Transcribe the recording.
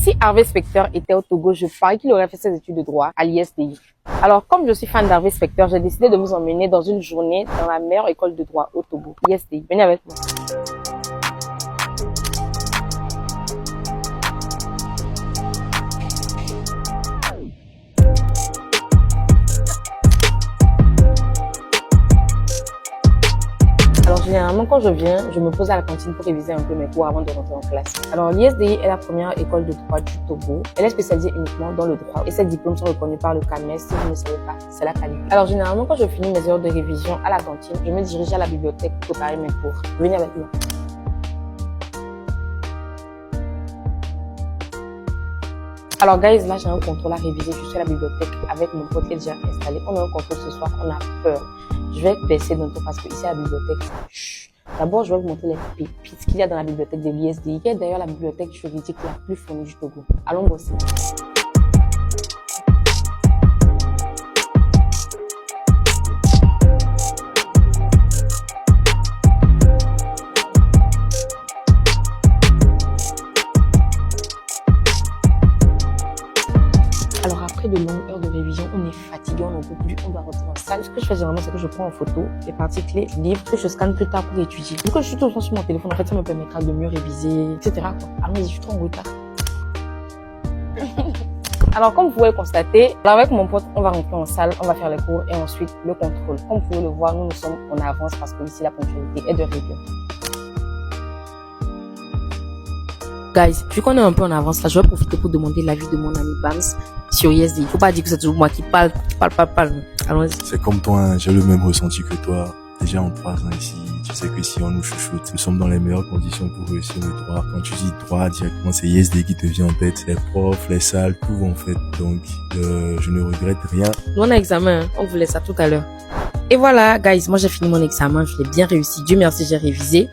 Si Harvey Specter était au Togo, je parie qu'il aurait fait ses études de droit à l'ISDI. Alors, comme je suis fan d'Harvey Specter, j'ai décidé de vous emmener dans une journée dans la meilleure école de droit au Togo, l'ISDI. Venez avec moi. Alors généralement quand je viens, je me pose à la cantine pour réviser un peu mes cours avant de rentrer en classe. Alors l'ISDI est la première école de droit du Togo. Elle est spécialisée uniquement dans le droit et ses diplômes sont reconnus par le CAMES. Si vous ne savez pas, c'est la qualité. Alors généralement quand je finis mes heures de révision à la cantine, je me dirige à la bibliothèque pour préparer mes cours. Venez avec moi. Alors guys, là j'ai un contrôle à réviser. Je suis à la bibliothèque avec mon pote qui est déjà installé. On a un contrôle ce soir, on a peur. Je vais baisser d'un tour parce que ici à la bibliothèque, d'abord je vais vous montrer les pépites qu'il y a dans la bibliothèque de l'ISDI, qui est d'ailleurs la bibliothèque juridique la plus fournie du Togo. Allons bosser. Alors après de longues heures de révision, on est fatigué, on n'en peut plus, on doit rentrer en salle. Ce que je fais généralement, c'est que je prends en photo les parties clés du livre que je scanne plus tard pour étudier. Vu que je suis tout le temps sur mon téléphone, en fait, ça me permettra de mieux réviser, etc. Allons-y, je suis trop en retard. Alors comme vous pouvez le constater, avec mon pote, on va rentrer en salle, on va faire les cours et ensuite le contrôle. Comme vous pouvez le voir, nous sommes en avance parce que ici la ponctualité est de rigueur. Guys, vu qu'on est un peu en avance là, je vais profiter pour demander l'avis de mon ami Bams sur ISDI. Faut pas dire que c'est toujours moi qui parle. Allons-y. C'est comme toi, hein, j'ai le même ressenti que toi. Déjà en 3 ans ici, tu sais que si on nous chouchoute, nous sommes dans les meilleures conditions pour réussir le droit. Quand tu dis droit, directement c'est ISDI qui te vient en tête. Les profs, les salles, tout en fait. Donc, je ne regrette rien. Nous on a examen, hein. On voulait ça tout à l'heure. Et voilà, guys, moi j'ai fini mon examen, je l'ai bien réussi. Dieu merci, j'ai révisé.